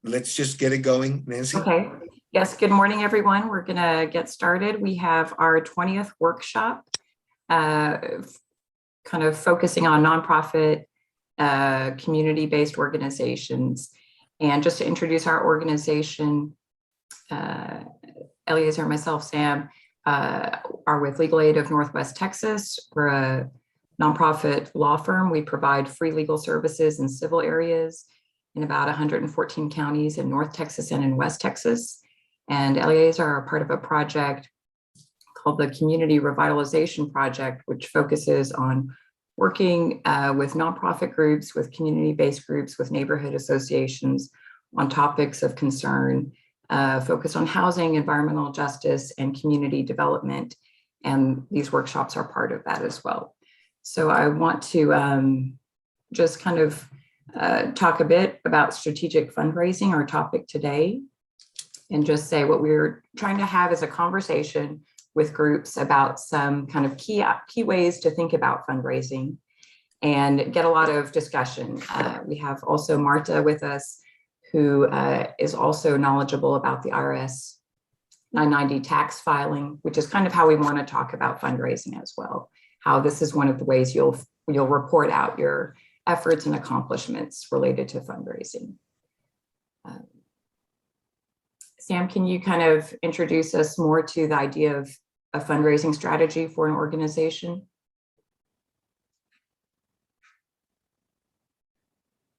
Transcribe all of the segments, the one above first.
let's just get it going, Nancy. Okay. Yes. Good morning, everyone. We're going to get started. We have our 20th workshop, kind of focusing on nonprofit, community-based organizations. And just to introduce our organization, Eleazar and myself, Sam, are with Legal Aid of Northwest Texas. We're a nonprofit law firm. We provide free legal services in civil areas in about 114 counties in North Texas and in West Texas. And Eleazar are part of a project called the Community Revitalization Project, which focuses on working with nonprofit groups, with community-based groups, with neighborhood associations on topics of concern, focused on housing, environmental justice, and community development. And these workshops are part of that as well. So I want to just kind of talk a bit about strategic fundraising, our topic today, and just say what we're trying to have is a conversation with groups about some kind of key ways to think about fundraising and get a lot of discussion. We have also Marta with us, who is also knowledgeable about the IRS 990 tax filing, which is kind of how we want to talk about fundraising as well, how this is one of the ways you'll report out your efforts and accomplishments related to fundraising. Sam, can you kind of introduce us more to the idea of a fundraising strategy for an organization?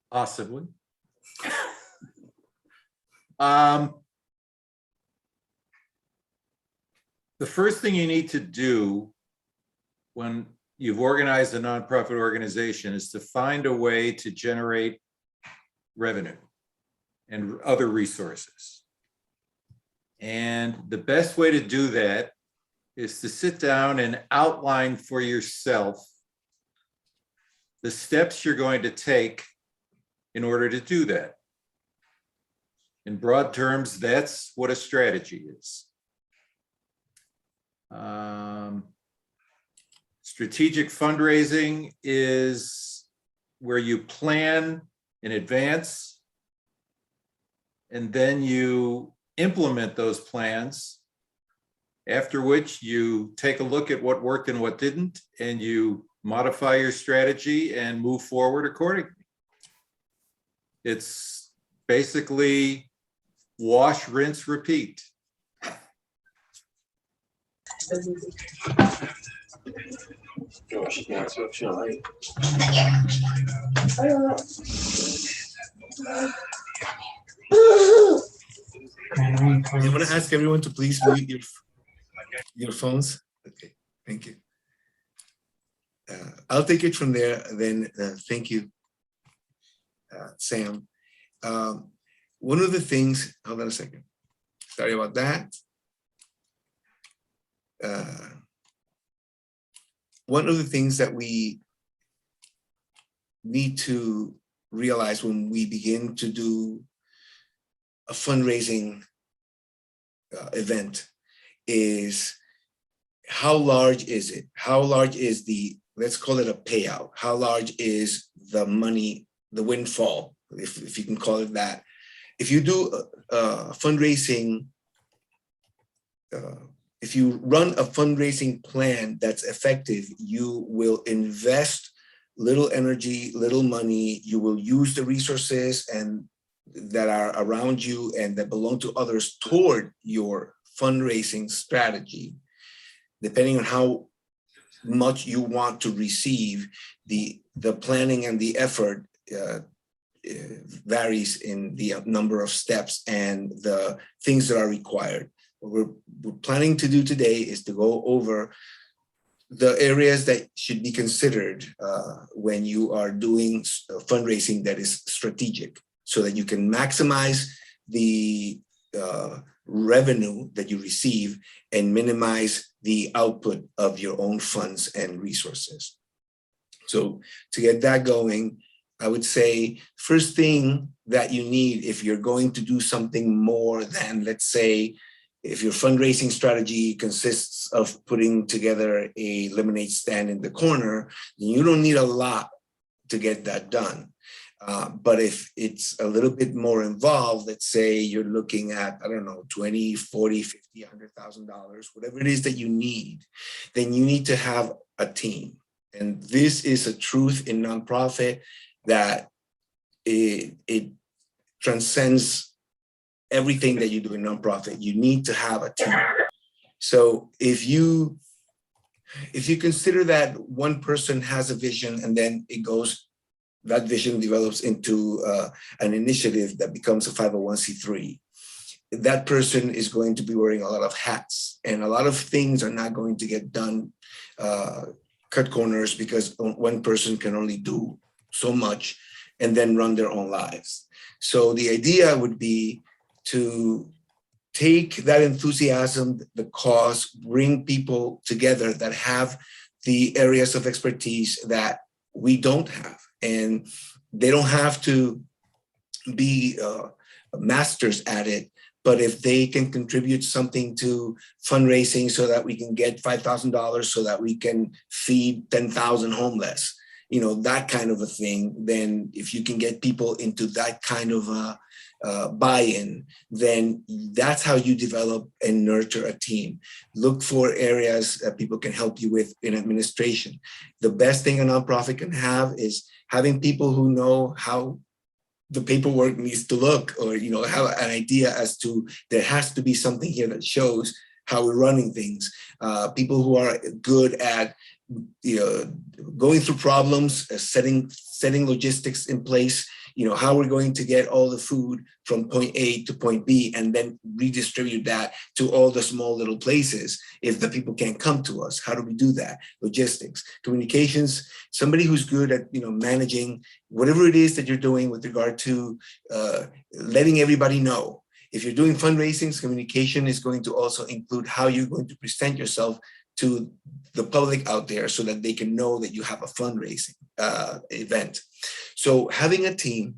Possibly. The first thing you need to do when you've organized a nonprofit organization is to find a way to generate revenue and other resources. And the best way to do that is to sit down and outline for yourself the steps you're going to take in order to do that. In broad terms, that's what a strategy is. Strategic fundraising is where you plan in advance and then you implement those plans, after which you take a look at what worked and what didn't, and you modify your strategy and move forward accordingly. It's basically wash, rinse, repeat. I want to ask everyone to please mute your phones. Okay, thank you. I'll take it from there then. Thank you, Sam. One of the things, hold on a second. Sorry about that. One of the things that we need to realize when we begin to do a fundraising event is how large is it? How large is the, let's call it a payout. How large is the money, the windfall, if you can call it that? If you do fundraising, if you run a fundraising plan that's effective, you will invest little energy, little money. You will use the resources and that are around you and that belong to others toward your fundraising strategy. Depending on how much you want to receive, the planning and the effort varies in the number of steps and the things that are required. What we're planning to do today is to go over the areas that should be considered when you are doing fundraising that is strategic, so that you can maximize the revenue that you receive and minimize the output of your own funds and resources. So to get that going, I would say first thing that you need if you're going to do something more than, let's say, if your fundraising strategy consists of putting together a lemonade stand in the corner, you don't need a lot to get that done. But if it's a little bit more involved, let's say you're looking at, I don't know, 20, 40, 50, $100,000, whatever it is that you need, then you need to have a team. And this is a truth in nonprofit that it transcends everything that you do in nonprofit. You need to have a team. So if you consider that one person has a vision and then that vision develops into an initiative that becomes a 501c3, that person is going to be wearing a lot of hats, and a lot of things are not going to get done, cut corners, because one person can only do so much and then run their own lives. So the idea would be to take that enthusiasm, the cause, bring people together that have the areas of expertise that we don't have. And they don't have to be masters at it, but if they can contribute something to fundraising so that we can get $5,000 so that we can feed 10,000 homeless, that kind of a thing, then if you can get people into that kind of buy-in, then that's how you develop and nurture a team. Look for areas that people can help you with in administration. The best thing a nonprofit can have is having people who know how the paperwork needs to look, or have an idea as to, there has to be something here that shows how we're running things. People who are good at going through problems, setting logistics in place, how we're going to get all the food from point A to point B and then redistribute that to all the small little places if the people can't come to us. How do we do that? Logistics, communications, somebody who's good at managing whatever it is that you're doing with regard to letting everybody know. If you're doing fundraising, communication is going to also include how you're going to present yourself to the public out there so that they can know that you have a fundraising event. So having a team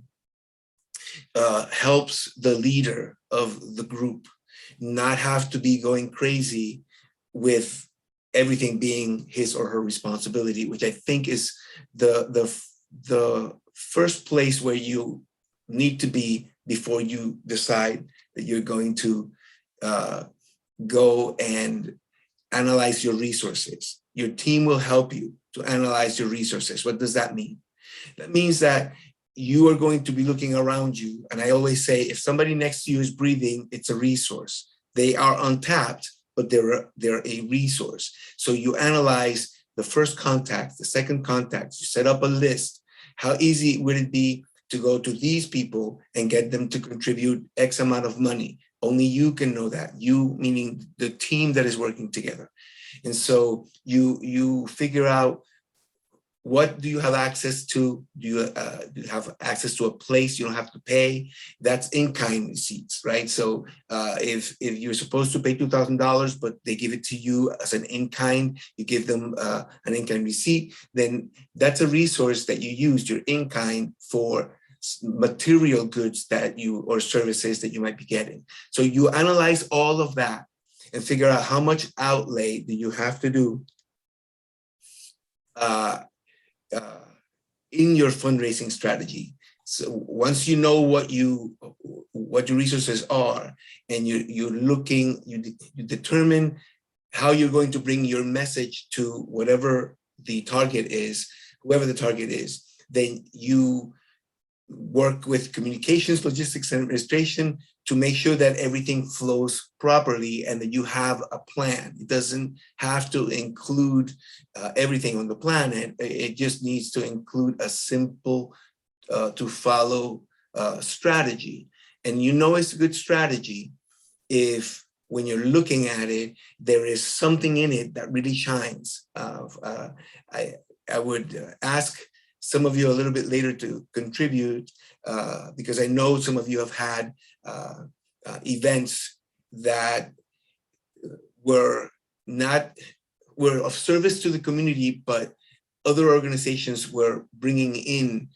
helps the leader of the group not have to be going crazy with everything being his or her responsibility, which I think is the first place where you need to be before you decide that you're going to go and analyze your resources. Your team will help you to analyze your resources. What does that mean? That means that you are going to be looking around you. And I always say, if somebody next to you is breathing, it's a resource. They are untapped, but they're a resource. So you analyze the first contact, the second contact, you set up a list. How easy would it be to go to these people and get them to contribute X amount of money? Only you can know that. You, meaning the team that is working together. And so you figure out, what do you have access to? Do you have access to a place you don't have to pay? That's in-kind receipts, right? So if you're supposed to pay $2,000, but they give it to you as an in-kind, you give them an in-kind receipt, then that's a resource that you use, your in-kind, for material goods or services that you might be getting. So you analyze all of that and figure out how much outlay do you have to do in your fundraising strategy. So once you know what your resources are, and you determine how you're going to bring your message to whatever the target is, whoever the target is, then you work with communications, logistics, and administration to make sure that everything flows properly and that you have a plan. It doesn't have to include everything on the plan. It just needs to include a simple to follow strategy. And it's a good strategy if, when you're looking at it, there is something in it that really shines. I would ask some of you a little bit later to contribute, because I know some of you have had events that were of service to the community, but other organizations were bringing in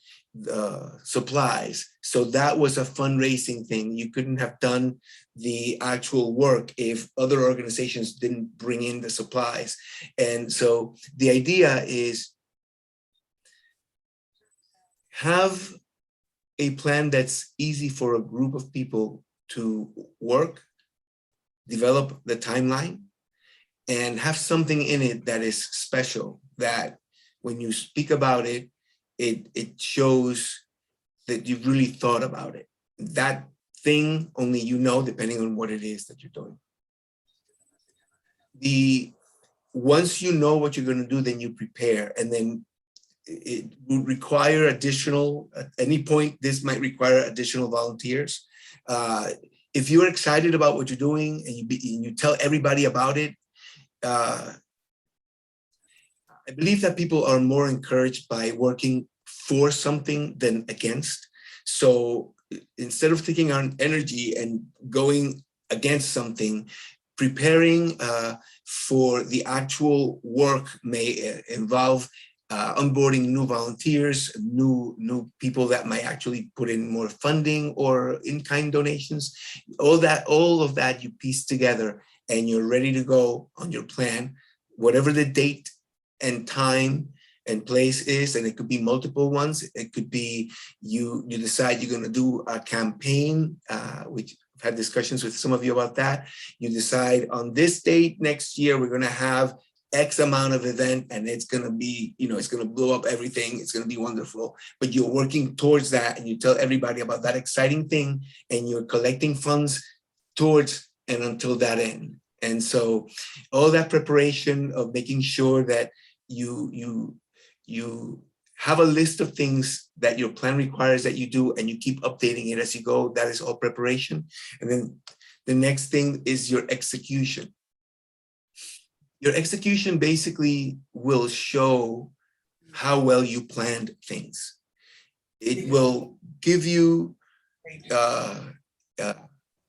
supplies. So that was a fundraising thing. You couldn't have done the actual work if other organizations didn't bring in the supplies. And so the idea is, have a plan that's easy for a group of people to work, develop the timeline, and have something in it that is special, that when you speak about it, it shows that you've really thought about it. That thing only you know, depending on what it is that you're doing. Once you know what you're going to do, then you prepare, and then it will require additional, at any point, this might require additional volunteers. If you're excited about what you're doing and you tell everybody about it, I believe that people are more encouraged by working for something than against. So instead of taking on energy and going against something, preparing for the actual work may involve onboarding new volunteers, new people that might actually put in more funding or in-kind donations. All of that you piece together, and you're ready to go on your plan, whatever the date and time and place is. And it could be multiple ones. It could be you decide you're going to do a campaign, which I've had discussions with some of you about that. You decide on this date next year, we're going to have X amount of event, and it's going to be, it's going to blow up everything. It's going to be wonderful. But you're working towards that, and you tell everybody about that exciting thing, and you're collecting funds towards and until that end. And so all that preparation of making sure that you have a list of things that your plan requires that you do, and you keep updating it as you go. That is all preparation. And then the next thing is your execution. Your execution basically will show how well you planned things. It will give you,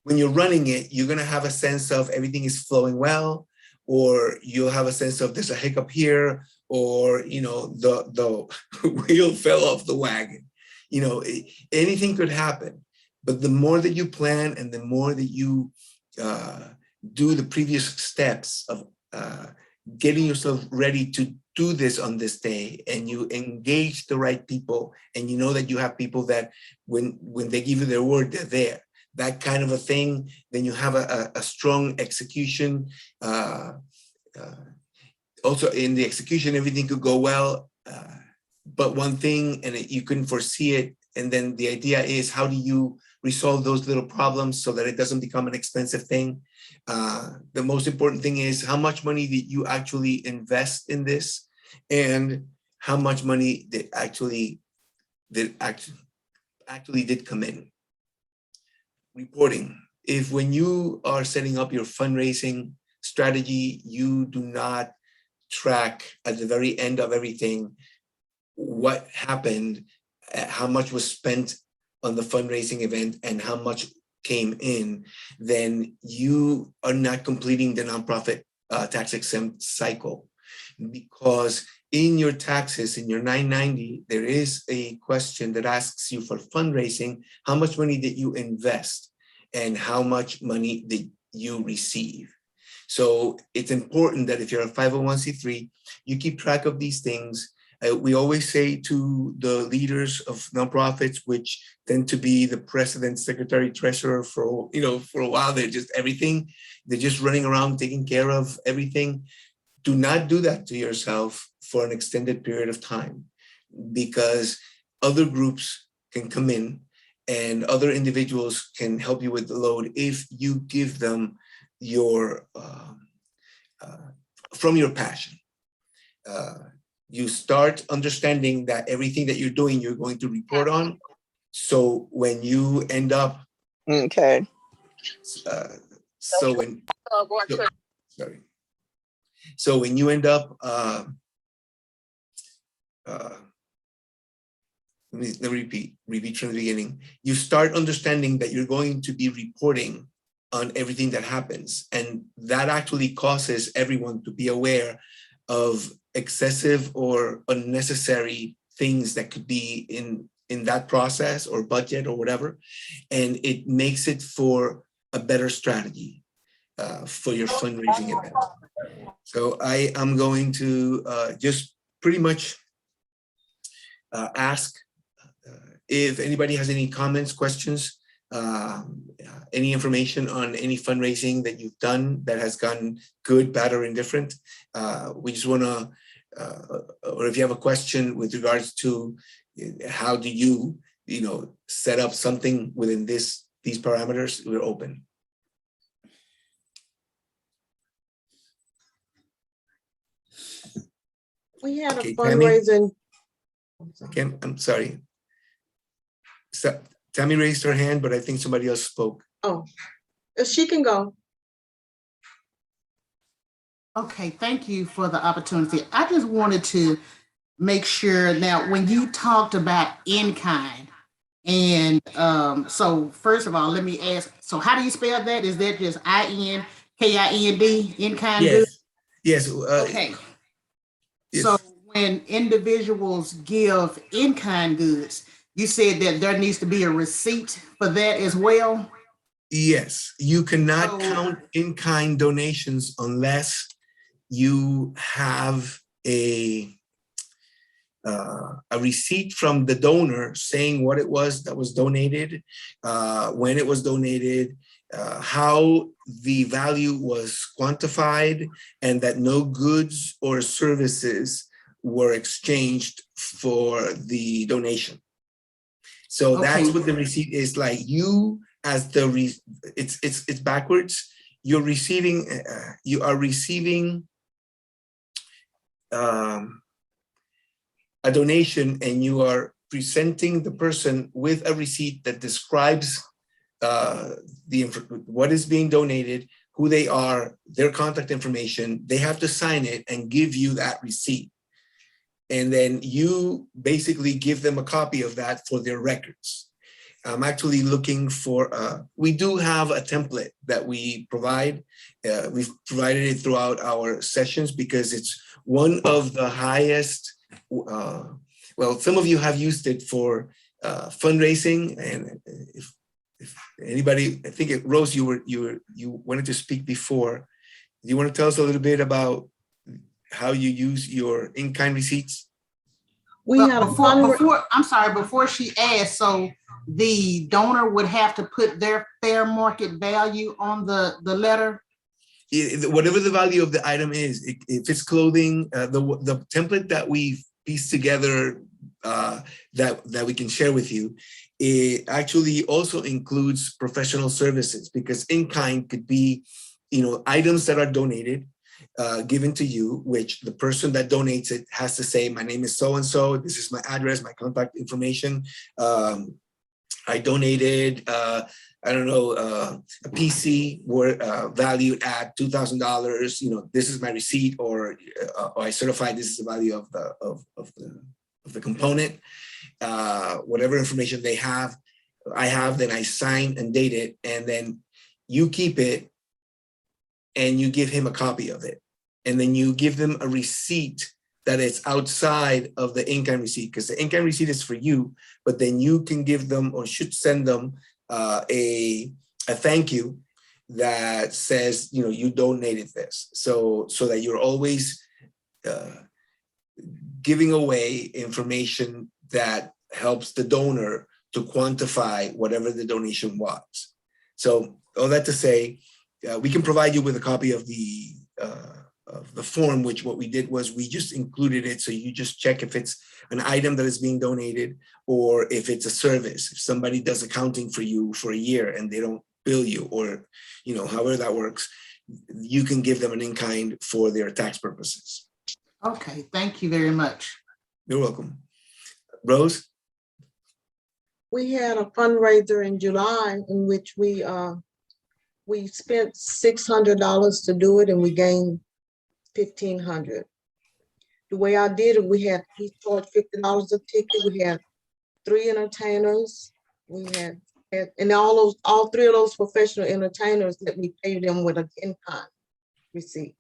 when you're running it, you're gonna have a sense of everything is flowing well, or you'll have a sense of there's a hiccup here, or the wheel fell off the wagon. Anything could happen. But the more that you plan, and the more that you do the previous steps of getting yourself ready to do this on this day, and you engage the right people, and you know that you have people that when they give you their word, they're there, that kind of a thing, then you have a strong execution. Also in the execution, everything could go well, but one thing, and you couldn't foresee it, and then the idea is, how do you resolve those little problems so that it doesn't become an expensive thing? The most important thing is how much money did you actually invest in this, and how much money did actually did come in. Reporting. If when you are setting up your fundraising strategy, you do not track at the very end of everything what happened, how much was spent on the fundraising event, and how much came in, then you are not completing the nonprofit tax exempt cycle. Because in your taxes, in your 990, there is a question that asks you for fundraising, how much money did you invest, and how much money did you receive? So it's important that if you're a 501c3, you keep track of these things. We always say to the leaders of nonprofits, which tend to be the president, secretary, treasurer for a while, they're just everything. They're just running around taking care of everything. Do not do that to yourself for an extended period of time, because other groups can come in and other individuals can help you with the load if you give them your from your passion. You start understanding that everything that you're doing, you're going to report on. So when you end up, okay. So when you end up, let me repeat from the beginning. You start understanding that you're going to be reporting on everything that happens, and that actually causes everyone to be aware of excessive or unnecessary things that could be in that process or budget or whatever, and it makes it for a better strategy for your fundraising event. So I am going to just pretty much ask if anybody has any comments, questions, any information on any fundraising that you've done that has gone good, bad, or indifferent, we just want to, or if you have a question with regards to how do you, set up something within these parameters, we're open. We had a Okay, Tammy? fundraising. Okay, I'm sorry. So, Tammy raised her hand, but I think somebody else spoke. Oh, she can go. Okay, thank you for the opportunity. I just wanted to make sure now when you talked about in-kind, and so first of all, let me ask, so how do you spell that? Is that just I-N-K-I-N-D, in-kind? Yes, yes. Okay. Yes. So when individuals give in-kind goods, you said that there needs to be a receipt for that as well? Yes, you cannot So- count in-kind donations unless you have a receipt from the donor saying what it was that was donated, when it was donated, how the value was quantified, and that no goods or services were exchanged for the donation. So that's Okay. what the receipt is like. You as the it's backwards. You're receiving. You are receiving a donation, and you are presenting the person with a receipt that describes what is being donated, who they are, their contact information. They have to sign it and give you that receipt. And then you basically give them a copy of that for their records. I'm actually looking for, we do have a template that we provide. We've provided it throughout our sessions because it's one of the highest, well, some of you have used it for fundraising. And if anybody, I think Rose, you wanted to speak before. Do you want to tell us a little bit about how you use your in-kind receipts? We had a Before she asked, so the donor would have to put their fair market value on the letter? Whatever the value of the item is, if it's clothing, the template that we've pieced together that we can share with you, it actually also includes professional services, because in-kind could be, items that are donated, given to you, which the person that donates it has to say, my name is so-and-so, this is my address, my contact information. I donated, a PC valued at $2,000. This is my receipt, or I certify this is the value of the component. Whatever information they have, then I sign and date it, and then you keep it, and you give him a copy of it, and then you give them a receipt that it's outside of the in-kind receipt, because the in-kind receipt is for you, but then you can give them, or should send them, a thank you that says, you donated this, so that you're always giving away information that helps the donor to quantify whatever the donation was. So all that to say, we can provide you with a copy of the form, which what we did was we just included it. So you just check if it's an item that is being donated, or if it's a service. If somebody does accounting for you for a year and they don't bill you, or, however that works, you can give them an in-kind for their tax purposes. Okay, thank you very much. You're welcome. Rose? We had a fundraiser in July in which we spent $600 to do it, and we gained $1,500. The way I did it, we charged $50 a ticket. We had 3 entertainers. We had and all 3 of those professional entertainers that we paid them with an in-kind receipt.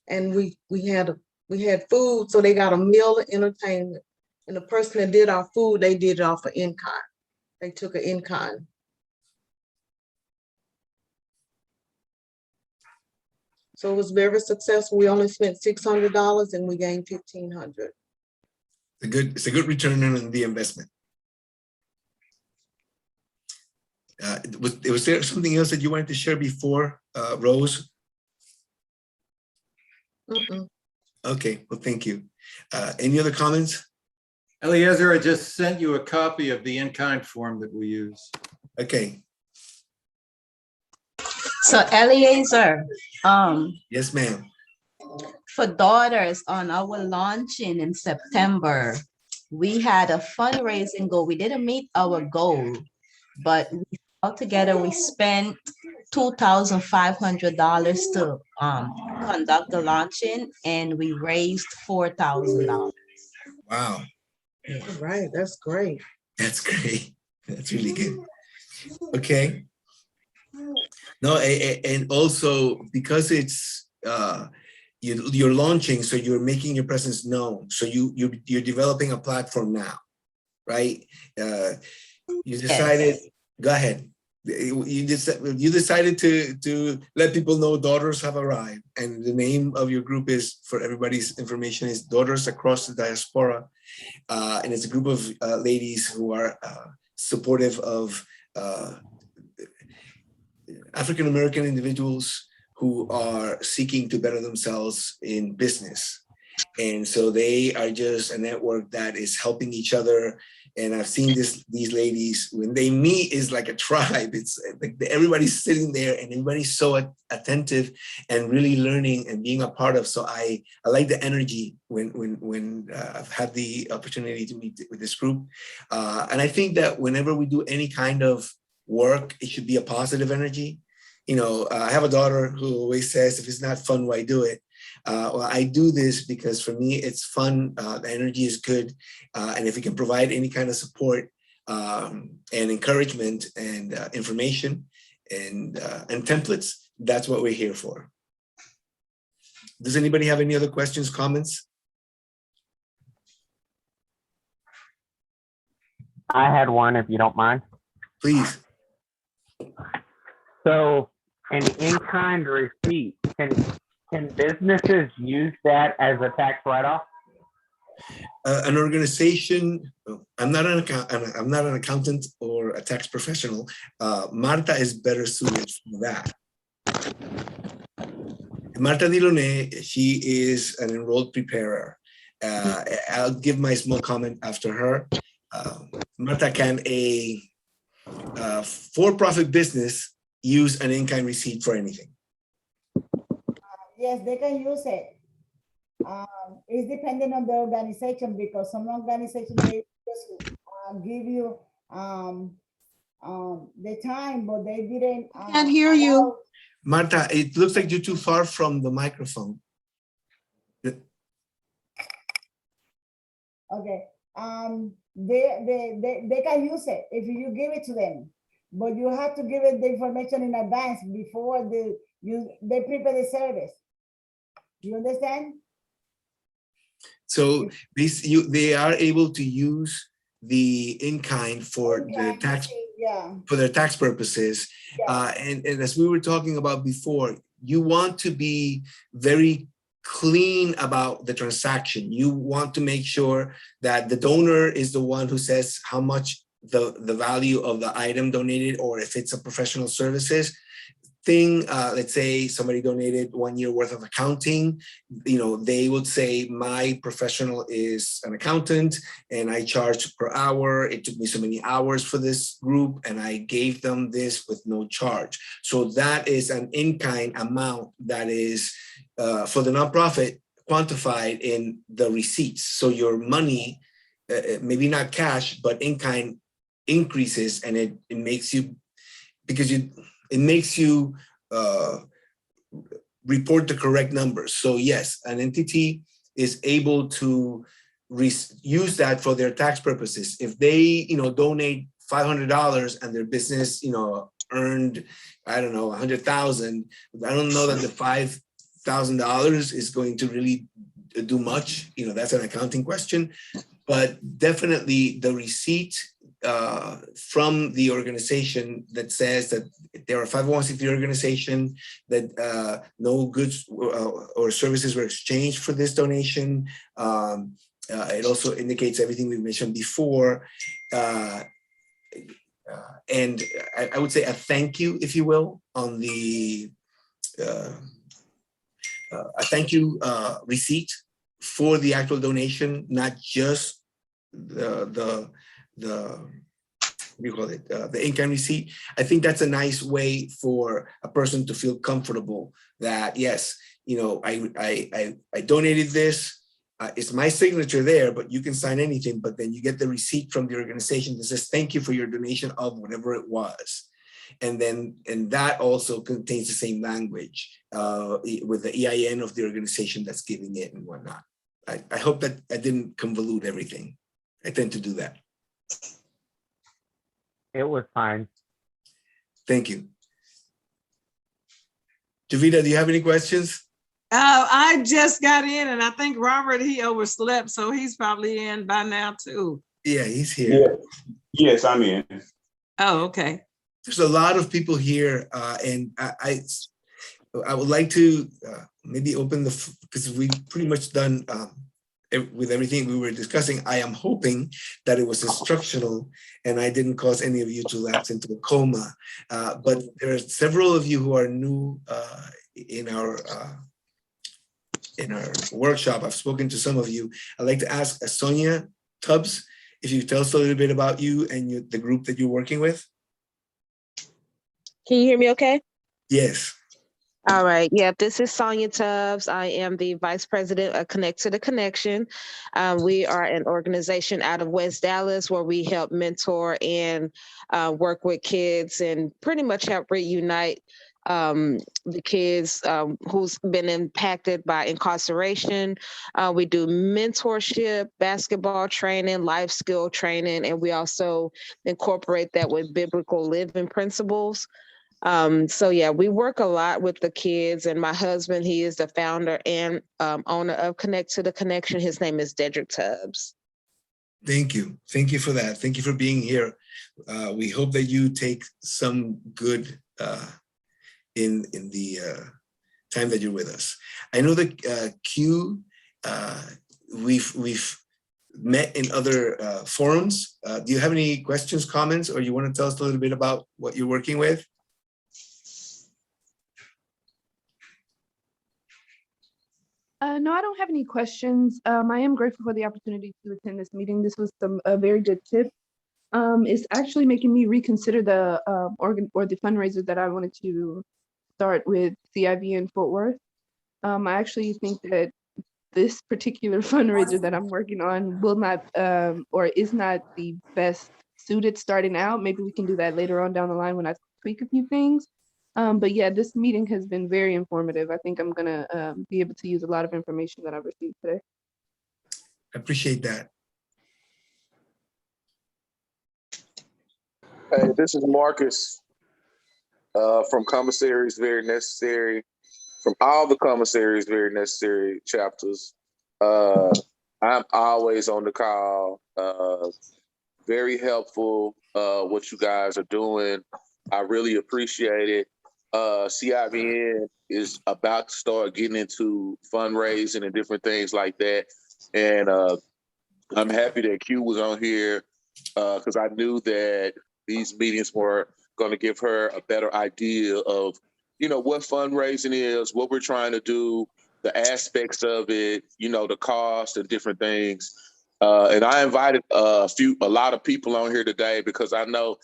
And we had food, so they got a meal of entertainment. And the person that did our food, they did it off of in-kind. They took an in-kind. So it was very successful. We only spent $600 and we gained $1,500. It's a good return on the investment. Was there something else that you wanted to share before, Rose? Mm-mm. Okay, well, thank you. Any other comments? Eliezer, I just sent you a copy of the in-kind form that we use. Okay, So Eliezer, yes, ma'am. for daughters on our launching in September, we had a fundraising goal. We didn't meet our goal, but altogether we spent $2,500 to conduct the launching, and we raised $4,000. Wow, All right, that's great. that's great. That's really good. Okay. No, and also because it's you're launching, so you're making your presence known. So you're developing a platform now, right? You decided. Yes. Go ahead. You decided to let people know Daughters Have Arrived, and the name of your group is, for everybody's information, is Daughters Across the Diaspora, and it's a group of ladies who are supportive of African American individuals who are seeking to better themselves in business. And so they are just a network that is helping each other. And I've seen these ladies, when they meet, is like a tribe. It's like everybody's sitting there and everybody's so attentive and really learning and being a part of. So I like the energy when I've had the opportunity to meet with this group. And I think that whenever we do any kind of work, it should be a positive energy. You know, I have a daughter who always says, if it's not fun, why do it? Well, I do this because for me, it's fun. The energy is good. And if we can provide any kind of support and encouragement and information and templates, that's what we're here for. Does anybody have any other questions, comments? I had one, if you don't mind. Please. So an in-kind receipt, can businesses use that as a tax write-off? An organization, I'm not an accountant or a tax professional. Marta is better suited for that. Marta Dilone, she is an enrolled preparer. I'll give my small comment after her. Marta, can a for-profit business use an in-kind receipt for anything? Yes, they can use it. It's depending on the organization, because some organizations they just give you the time, but they didn't. Can't hear you. Marta, it looks like you're too far from the microphone. Okay. They can use it if you give it to them, but you have to give it the information in advance before they prepare the service. You understand? So they are able to use the in-kind for the tax, Yeah. for their tax purposes. Yeah. And as we were talking about before, you want to be very clean about the transaction. You want to make sure that the donor is the one who says how much the value of the item donated, or if it's a professional services thing, let's say somebody donated 1 year worth of accounting, you know, they would say my professional is an accountant and I charge per hour. It took me so many hours for this group and I gave them this with no charge. So that is an in-kind amount that is for the nonprofit quantified in the receipts. So your money, maybe not cash, but in-kind increases, and it makes you, because it makes you report the correct numbers. So yes, an entity is able to use that for their tax purposes. If they, you know, donate $500 and their business, you know, earned, I don't know, 100,000, I don't know that the $5,000 is going to really do much. You know, that's an accounting question, but definitely the receipt from the organization that says that they're a 501c3 organization, that no goods or services were exchanged for this donation. It also indicates everything we've mentioned before. And I would say a thank you, if you will, on the a thank you receipt for the actual donation, not just the what do you call it, the in-kind receipt. I think that's a nice way for a person to feel comfortable that, yes, you know, I donated this. It's my signature there, but you can sign anything. But then you get the receipt from the organization that says, thank you for your donation of whatever it was. And that also contains the same language with the EIN of the organization that's giving it and whatnot. I hope that I didn't convolute everything. I tend to do that. It was fine. Thank you. Javita, do you have any questions? I just got in, and I think Robert, he overslept, so he's probably in by now too. Yeah, he's here. Yeah. Yes, I'm in. Oh, okay. There's a lot of people here, and I would like to maybe open because we've pretty much done with everything we were discussing. I am hoping that it was instructional and I didn't cause any of you to lapse into a coma. But there are several of you who are new in our workshop. I've spoken to some of you. I'd like to ask Sonia Tubbs if you tell us a little bit about you and the group that you're working with. Can you hear me okay? Yes. All right. Yeah, this is Sonia Tubbs. I am the Vice President of Connect to the Connection. We are an organization out of West Dallas where we help mentor and work with kids and pretty much help reunite the kids who's been impacted by incarceration. We do mentorship, basketball training, life skill training, and we also incorporate that with biblical living principles. So yeah, we work a lot with the kids, and my husband, he is the founder and owner of Connect to the Connection. His name is Dedrick Tubbs. Thank you. Thank you for that. Thank you for being here. We hope that you take some good in the time that you're with us. I know that Q, we've met in other forums. Do you have any questions, comments, or you want to tell us a little bit about what you're working with? No, I don't have any questions. I am grateful for the opportunity to attend this meeting. This was a very good tip. It's actually making me reconsider the the fundraiser that I wanted to start with CIV in Fort Worth. I actually think that this particular fundraiser that I'm working on will not or is not the best suited starting out. Maybe we can do that later on down the line when I tweak a few things. But yeah, this meeting has been very informative. I think I'm gonna be able to use a lot of information that I've received today. I appreciate that. Hey, this is Marcus from Commissaries Very Necessary, from all the Commissaries Very Necessary chapters. I'm always on the call. Very helpful what you guys are doing. I really appreciate it. CIVN is about to start getting into fundraising and different things like that. And I'm happy that Q was on here because I knew that these meetings were going to give her a better idea of, you know, what fundraising is, what we're trying to do, the aspects of it, you know, the cost and different things. And I invited a lot of people on here today because I know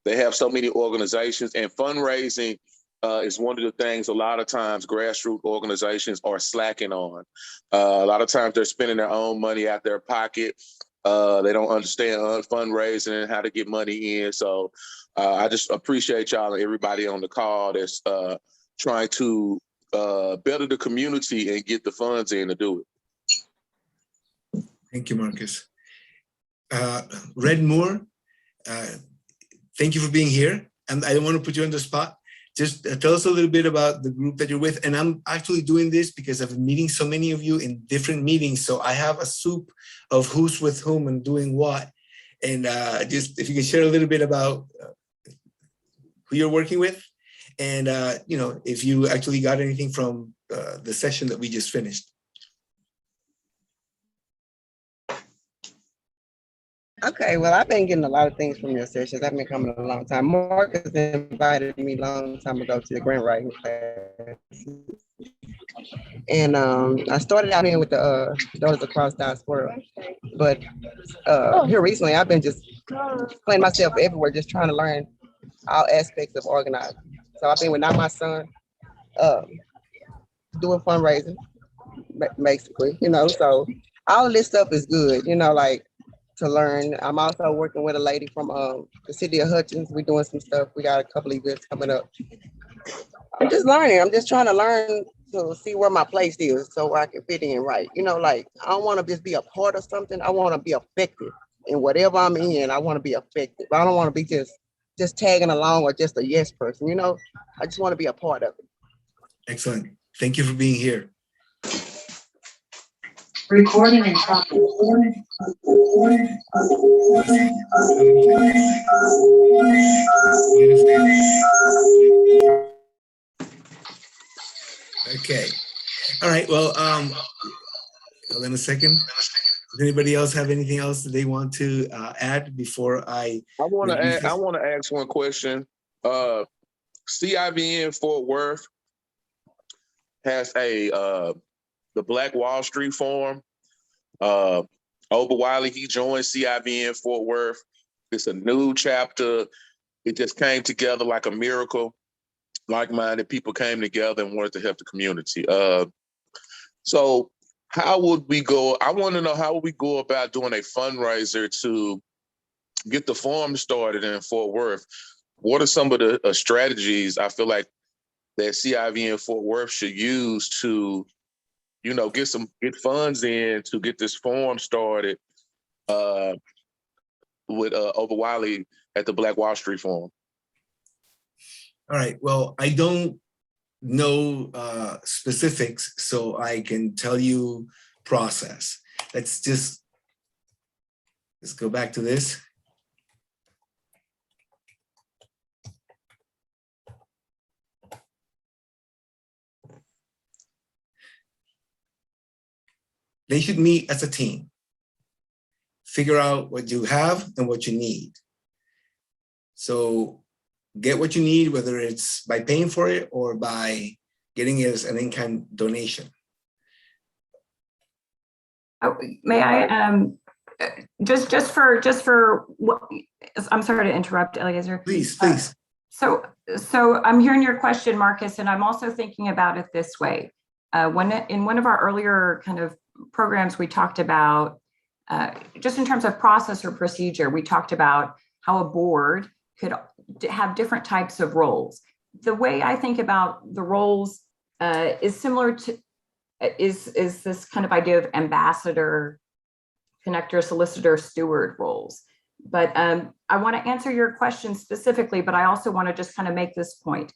they have so many organizations, and fundraising is one of the things a lot of times grassroots organizations are slacking on. A lot of times they're spending their own money out their pocket. They don't understand fundraising and how to get money in. So I just appreciate y'all and everybody on the call that's trying to better the community and get the funds in to do it. Thank you, Marcus. Red Moore, thank you for being here. And I don't want to put you on the spot. Just tell us a little bit about the group that you're with. And I'm actually doing this because I've been meeting so many of you in different meetings. So I have a soup of who's with whom and doing what. And just if you can share a little bit about who you're working with. And, you know, if you actually got anything from the session that we just finished. Okay, well, I've been getting a lot of things from your sessions. I've been coming a long time. Marcus invited me a long time ago to the grant writing class. And I started out here with the Daughters Across Diaspora. But here recently, I've been just playing myself everywhere, just trying to learn all aspects of organizing. So I've been with Not My Son, doing fundraising, basically, so all of this stuff is good, like to learn. I'm also working with a lady from the city of Hutchins. We're doing some stuff. We got a couple events coming up. I'm just learning. I'm just trying to learn to see where my place is so I can fit in right. Like I don't want to just be a part of something. I want to be effective in whatever I'm in. I want to be effective. I don't want to be just tagging along or just a yes person. I just want to be a part of it. Excellent. Thank you for being here. Recording in progress. Okay. All right. Well, hold on a second. Does anybody else have anything else that they want to add before I want to ask one question. CIVN Fort Worth has the Black Wall Street Forum. Oba Wiley, he joined CIVN Fort Worth. It's a new chapter. It just came together like a miracle. Like-minded people came together and wanted to help the community. So how would we go? I want to know how would we go about doing a fundraiser to get the forum started in Fort Worth? What are some of the strategies I feel like that CIVN Fort Worth should use to, get funds in to get this forum started with Oba Wiley at the Black Wall Street Forum? All right. Well, I don't know specifics, so I can tell you process. Let's go back to this. They should meet as a team. Figure out what you have and what you need. So get what you need, whether it's by paying for it or by getting it as an in-kind donation. Oh, may I just for what, I'm sorry to interrupt, Eliezer. Please. So I'm hearing your question, Marcus, and I'm also thinking about it this way. In one of our earlier kind of programs, we talked about just in terms of process or procedure, we talked about how a board could have different types of roles. The way I think about the roles is similar to is this kind of idea of ambassador, connector, solicitor, steward roles. But I want to answer your question specifically, but I also want to just kind of make this point.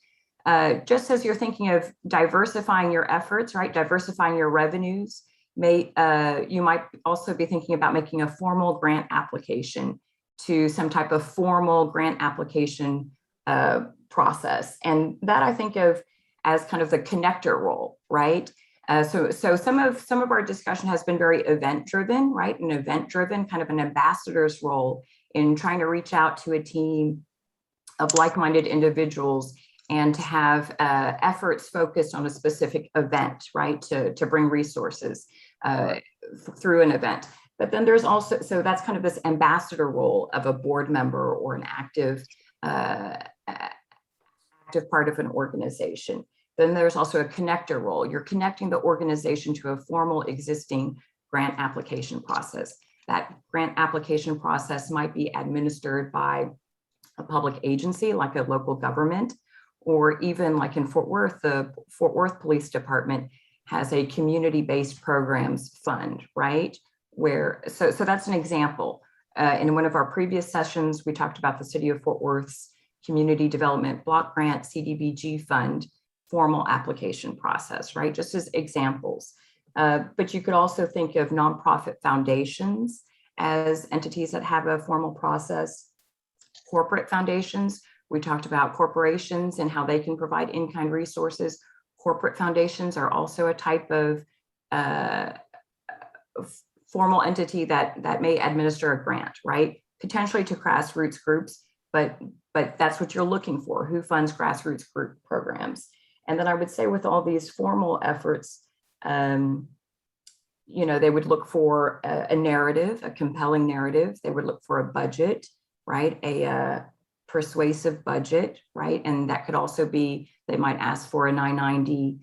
Just as you're thinking of diversifying your efforts, right, diversifying your revenues, you might also be thinking about making a formal grant application to some type of formal grant application process. And that I think of as kind of the connector role, right? So some of our discussion has been very event driven, right? An event driven kind of an ambassador's role in trying to reach out to a team of like-minded individuals and to have efforts focused on a specific event, right? To bring resources through an event. But then there's also, so that's kind of this ambassador role of a board member or an active part of an organization. Then there's also a connector role. You're connecting the organization to a formal existing grant application process. That grant application process might be administered by a public agency like a local government, or even like in Fort Worth, the Fort Worth Police Department has a community-based programs fund, right? So that's an example. In one of our previous sessions, we talked about the City of Fort Worth's Community Development Block Grant CDBG Fund formal application process, right? Just as examples. But you could also think of nonprofit foundations as entities that have a formal process. Corporate foundations, we talked about corporations and how they can provide in-kind resources. Corporate foundations are also a type of formal entity that may administer a grant, right? Potentially to grassroots groups, but that's what you're looking for. Who funds grassroots group programs? And then I would say with all these formal efforts, you know, they would look for a narrative, a compelling narrative. They would look for a budget, right? A persuasive budget, right? And that could also be, they might ask for a 990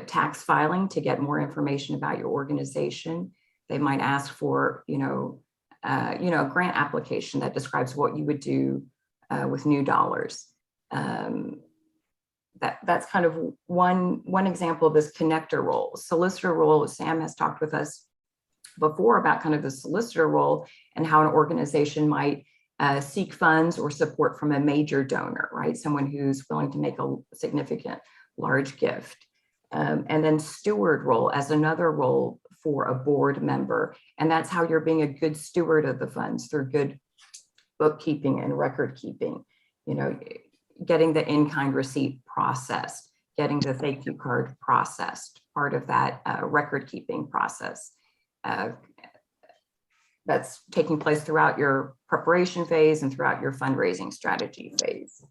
tax filing to get more information about your organization. They might ask for, a grant application that describes what you would do with new dollars. That's kind of one example of this connector role. Solicitor role, Sam has talked with us before about kind of the solicitor role and how an organization might seek funds or support from a major donor, right? Someone who's willing to make a significant, large gift. And then steward role as another role for a board member. And that's how you're being a good steward of the funds, through good bookkeeping and record keeping, getting the in-kind receipt processed, getting the thank you card processed, part of that record keeping process. That's taking place throughout your preparation phase and throughout your fundraising strategy phase.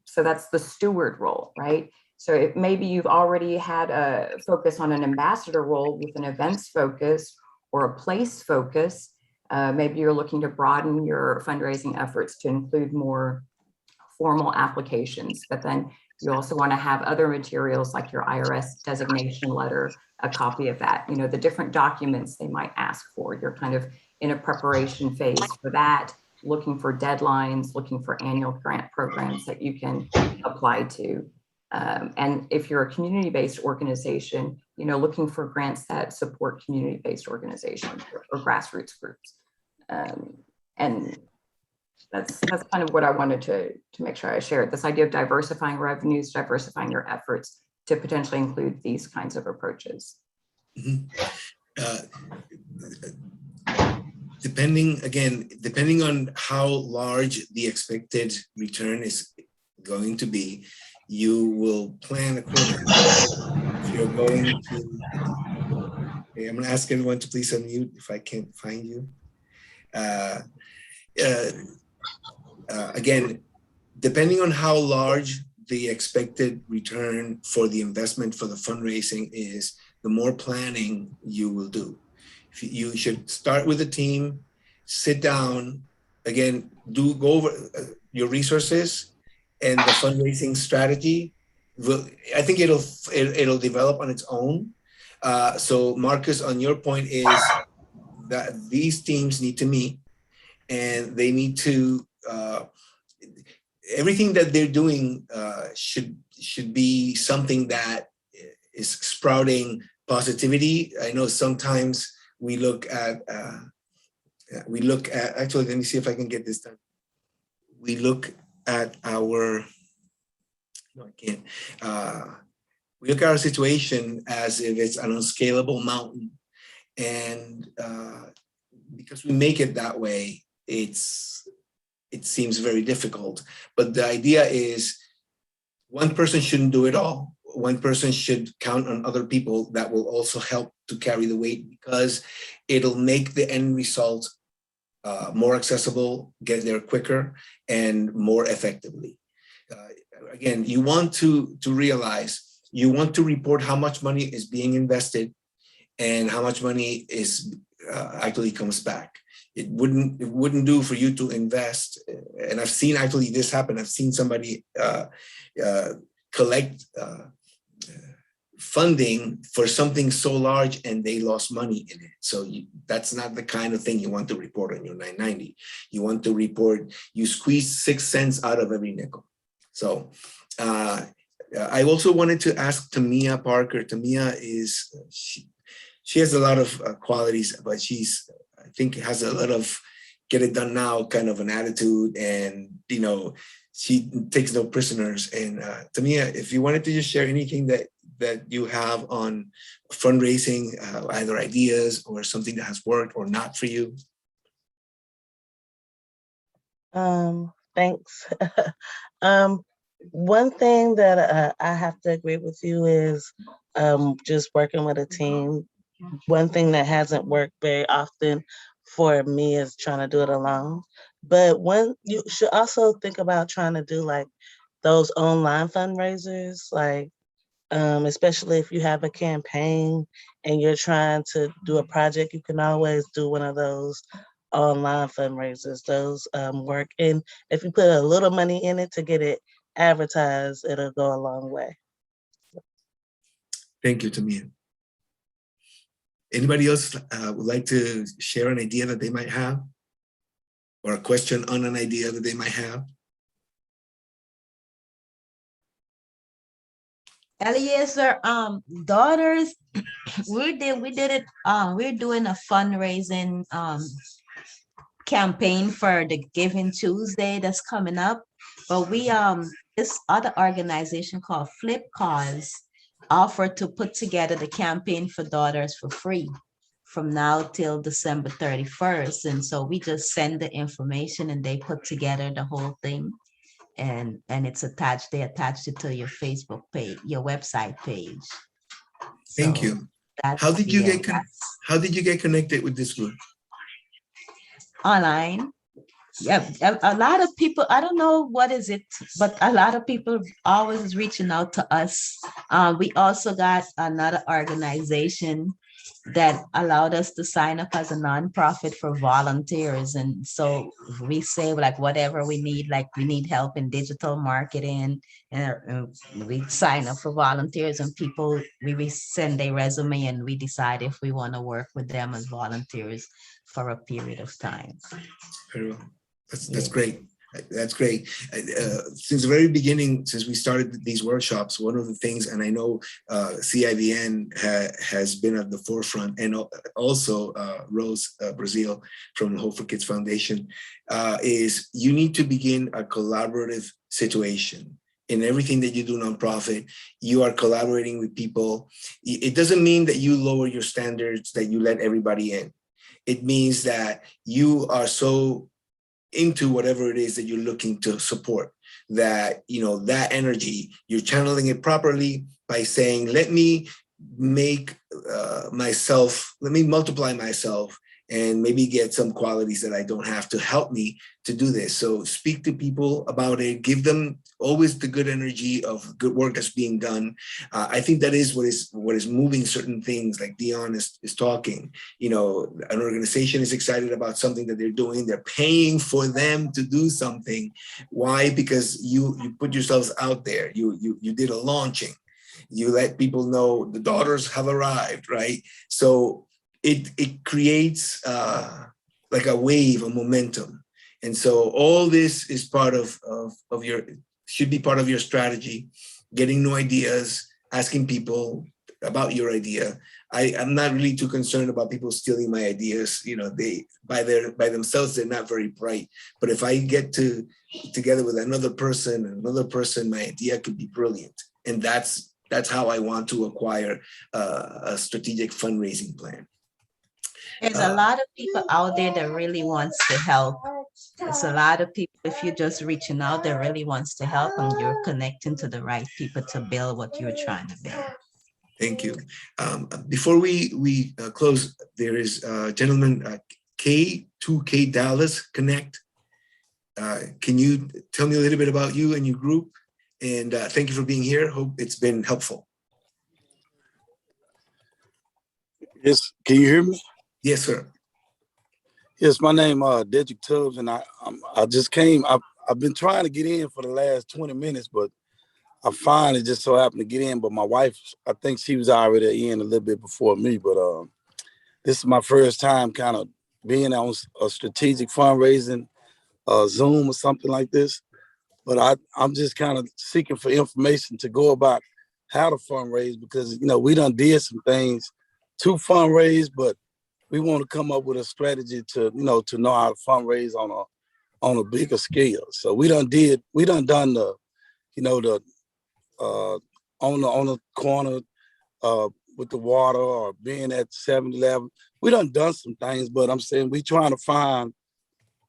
So that's the steward role, right? So maybe you've already had a focus on an ambassador role with an events focus or a place focus. Maybe you're looking to broaden your fundraising efforts to include more formal applications, but then you also want to have other materials like your IRS designation letter, a copy of that, the different documents they might ask for. You're kind of in a preparation phase for that, looking for deadlines, looking for annual grant programs that you can apply to. And if you're a community-based organization, looking for grants that support community-based organizations or grassroots groups. And that's kind of what I wanted to make sure I shared, this idea of diversifying revenues, diversifying your efforts to potentially include these kinds of approaches. Mm-hmm. Depending on how large the expected return is going to be, you will plan accordingly. If you're going to, okay, I'm going to ask everyone to please unmute if I can't find you. Again, depending on how large the expected return for the investment for the fundraising is, the more planning you will do. You should start with a team, sit down, again, go over your resources and the fundraising strategy. I think it'll develop on its own. So Marcus, on your point is that these teams need to meet and they need to, everything that they're doing should be something that is sprouting positivity. I know sometimes we look at, actually, let me see if I can get this done. We look at our, no, I can't. We look at our situation as if it's an unscalable mountain. And because we make it that way, it seems very difficult. But the idea is one person shouldn't do it all. One person should count on other people that will also help to carry the weight, because it'll make the end result more accessible, get there quicker, and more effectively. Again, you want to realize, you want to report how much money is being invested and how much money is actually comes back. It wouldn't do for you to invest, and I've seen actually this happen. I've seen somebody collect funding for something so large and they lost money in it. So that's not the kind of thing you want to report on your 990. You want to report you squeeze 6 cents out of every nickel. So I also wanted to ask Tamia Parker. Tamia is, she has a lot of qualities, but I think has a lot of get it done now kind of an attitude, and she takes no prisoners. And Tamia, if you wanted to just share anything that you have on fundraising, either ideas or something that has worked or not for you. Thanks. One thing that I have to agree with you is just working with a team. one thing that hasn't worked very often for me is trying to do it alone. But one, you should also think about trying to do like those online fundraisers, like especially if you have a campaign and you're trying to do a project, you can always do one of those online fundraisers. Those work. And if you put a little money in it to get it advertised, it'll go a long way. Thank you, Tamia. Anybody else would like to share an idea that they might have? Or a question on an idea that they might have? Eliezer, daughters, we did it. We're doing a fundraising campaign for the Giving Tuesday that's coming up. But we this other organization called Flip Cause offered to put together the campaign for daughters for free from now till December 31st. And so we just send the information and they put together the whole thing. And it's attached, they attached it to your Facebook page, your website page. Thank So you. that's How did you yeah, get connected with this group? online. Yeah, a lot of people, I don't know what is it, but a lot of people always is reaching out to us. We also got another organization that allowed us to sign up as a nonprofit for volunteers. And so we say like whatever we need, like we need help in digital marketing, and we sign up for volunteers, and people, we send their resume and we decide if we want to work with them as volunteers for a period of time. Very well. That's great. That's great. Since the very beginning, since we started these workshops, one of the things, and I know CIVN has been at the forefront, and also Rose Brazil from Hope for Kids Foundation, is you need to begin a collaborative situation. In everything that you do nonprofit, you are collaborating with people. It doesn't mean that you lower your standards, that you let everybody in. It means that you are so into whatever it is that you're looking to support, that, you know, that energy, you're channeling it properly by saying, let me make let me multiply myself and maybe get some qualities that I don't have to help me to do this. So speak to people about it, give them always the good energy of good work that's being done. I think that is what is moving certain things, like Dion is talking. You know, an organization is excited about something that they're doing. They're paying for them to do something. Why? Because you put yourselves out there. You did a launching. You let people know the daughters have arrived, right? So it creates like a wave, a momentum. And so all this is part of your, should be part of your strategy, getting new ideas, asking people about your idea. I'm not really too concerned about people stealing my ideas. You know, they by themselves, they're not very bright. But if I get together with another person, my idea could be brilliant. And that's how I want to acquire a strategic fundraising plan. There's a lot of people out there that really wants to help. There's a lot of people, if you're just reaching out, that really wants to help, and you're connecting to the right people to build what you're trying to build. Thank you. Before we close, there is a gentleman, K2K Dallas Connect. Can you tell me a little bit about you and your group? And thank you for being here. Hope it's been helpful. Yes, can you hear me? Yes, sir. Yes, my name Dedrick Tubbs, and I just came. I've been trying to get in for the last 20 minutes, but I finally just so happened to get in. But my wife, I think she was already in a little bit before me. But this is my first time kind of being on a strategic fundraising Zoom or something like this. But I'm just kind of seeking for information to go about how to fundraise, because, you know, we done did some things to fundraise, but we want to come up with a strategy to know how to fundraise on a bigger scale. So we done done the, the on the corner with the water, or being at 7-Eleven. We done some things, but I'm saying we trying to find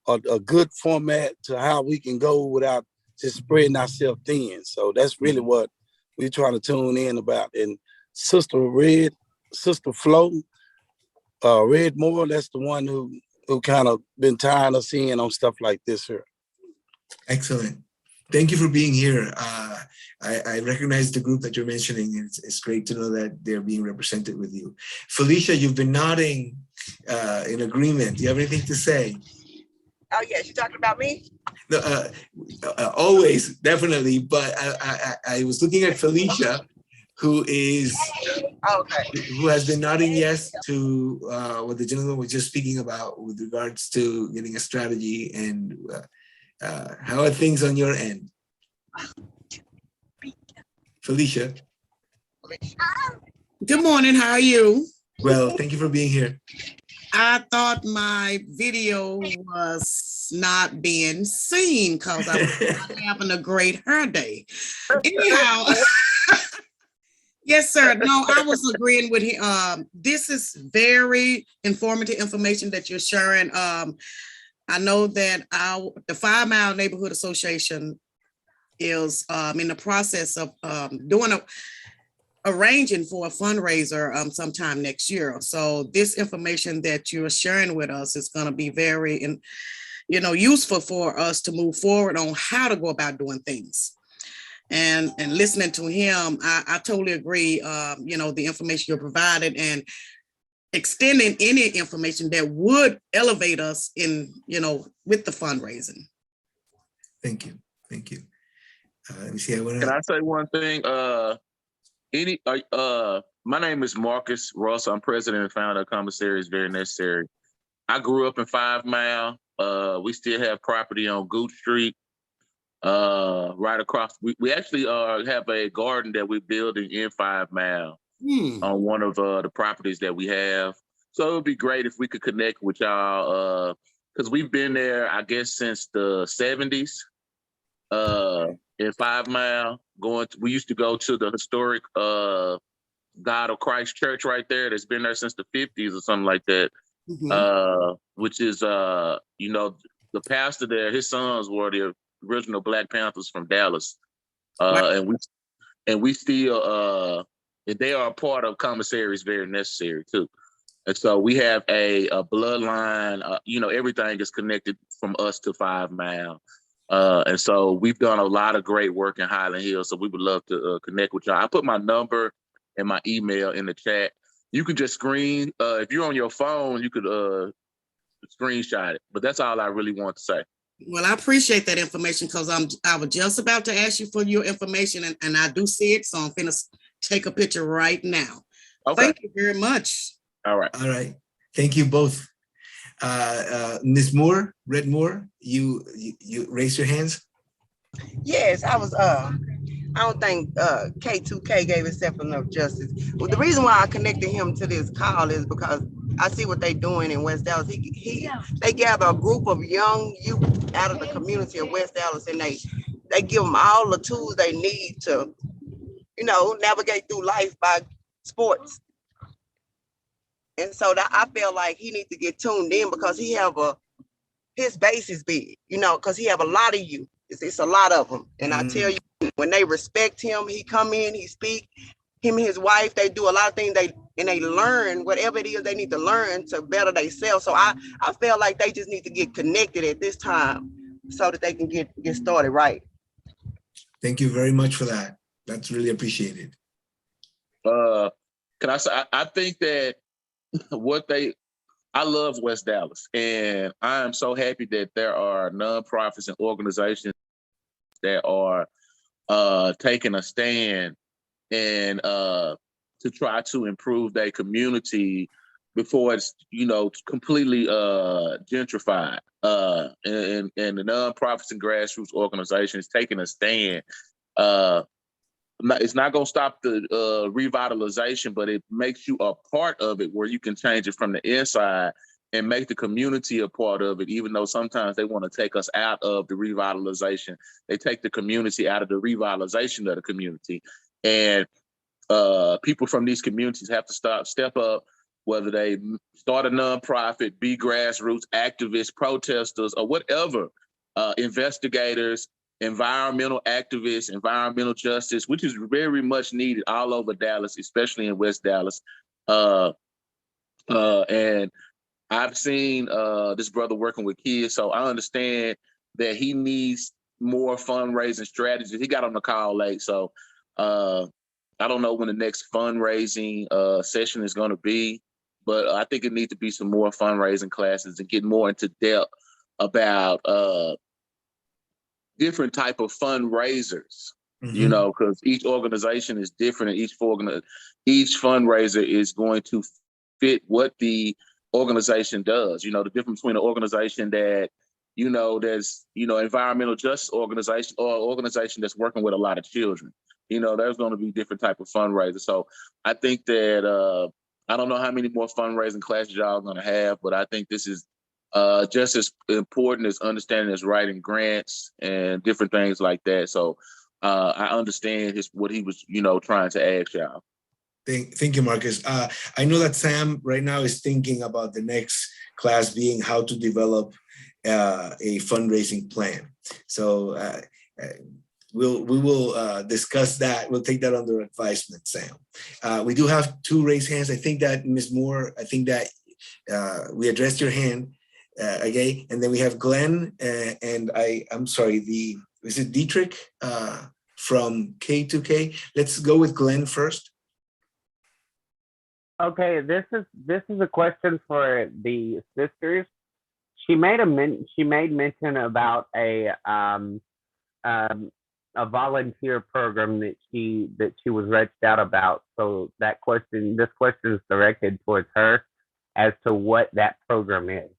a good format to how we can go without just spreading ourselves thin. So that's really what we're trying to tune in about. And Sister Flo, Red Moore, that's the one who kind of been tying us in on stuff like this here. Excellent. Thank you for being here. I recognize the group that you're mentioning. It's great to know that they're being represented with you. Felicia, you've been nodding in agreement. Do you have anything to say? Oh, yes, you talking about me? No, always, definitely. But I was looking at Felicia, who has been nodding yes to what the gentleman was just speaking about with regards to getting a strategy. And how are things on your end? Felicia. Good morning. How are you? Well, thank you for being here. I thought my video was not being seen because I was not having a great hair day. Anyhow, yes, sir. No, I was agreeing with him. This is very informative information that you're sharing. I know that the 5 Mile Neighborhood Association is in the process of arranging for a fundraiser sometime next year. So this information that you're sharing with us is going to be very, useful for us to move forward on how to go about doing things. And listening to him, I totally agree. The information you're provided and extending any information that would elevate us in, with the fundraising. Thank you. Thank you. Let me see. Can I say one thing? My name is Marcus Ross. I'm president and founder of Commissary is Very Necessary. I grew up in 5 Mile. We still have property on Gooch Street, right across. We actually have a garden that we're building in 5 Mile on one of the properties that we have. So it would be great if we could connect with y'all because we've been there, I guess, since the 70s. In 5 Mile, we used to go to the historic God of Christ Church right there. That's been there since the 50s or something like that. Which is, the pastor there, his sons were the original Black Panthers from Dallas. And we still, they are a part of Commissary is Very Necessary too. And so we have a bloodline, everything is connected from us to 5 Mile. And so we've done a lot of great work in Highland Hills. So we would love to connect with y'all. I put my number and my email in the chat. You can just if you're on your phone, you could screenshot it. But that's all I really want to say. Well, I appreciate that information because I was just about to ask you for your information and I do see it. So I'm going to take a picture right now. Okay. Thank you very much. All right. All right. Thank you both. Ms. Moore, Red Moore, you raise your hands. Yes, I was. I don't think K2K gave himself enough justice. Well, the reason why I connected him to this call is because I see what they're doing in West Dallas. They gather a group of young youth out of the community of West Dallas, and they give them all the tools they need to, navigate through life by sports. And so I feel like he needs to get tuned in because his base is big, because he have a lot of youth. It's a lot of them. And I tell you, when they respect him, he come in, he speak, him and his wife, they do a lot of things they learn whatever it is they need to learn to better themselves. So I feel like they just need to get connected at this time so that they can get started right. Thank you very much for that. That's really appreciated. Can I say, I think that I love West Dallas, and I am so happy that there are nonprofits and organizations that are taking a stand and to try to improve their community before it's completely gentrified. And the nonprofits and grassroots organizations taking a stand. It's not going to stop the revitalization, but it makes you a part of it where you can change it from the inside and make the community a part of it, even though sometimes they want to take us out of the revitalization. They take the community out of the revitalization of the community. And people from these communities have to step up, whether they start a nonprofit, be grassroots, activists, protesters, or whatever, investigators, environmental activists, environmental justice, which is very much needed all over Dallas, especially in West Dallas. And I've seen this brother working with kids, so I understand that he needs more fundraising strategies. He got on the call late, so I don't know when the next fundraising session is going to be, but I think it needs to be some more fundraising classes and get more into depth about different type of fundraisers. You know, because each organization is different, and each fundraiser is going to fit what the organization does. You know, the difference between an organization that, you know, there's, you know, environmental justice organization or an organization that's working with a lot of children. You know, there's going to be different type of fundraisers. So I think that I don't know how many more fundraising classes y'all are going to have, but I think this is just as important as understanding as writing grants and different things like that. So I understand what he was, you know, trying to ask y'all. Thank you, Marcus. I know that Sam right now is thinking about the next class being how to develop a fundraising plan. So we will discuss that. We'll take that under advisement, Sam. We do have 2 raised hands. I think that Ms. Moore, I think that we addressed your hand, okay? And then we have Glenn and I'm sorry, is it Dietrich from K2K? Let's go with Glenn first. Okay, this is a question for the sisters. She made mention about a volunteer program that she was reached out about. So this question is directed towards her as to what that program is.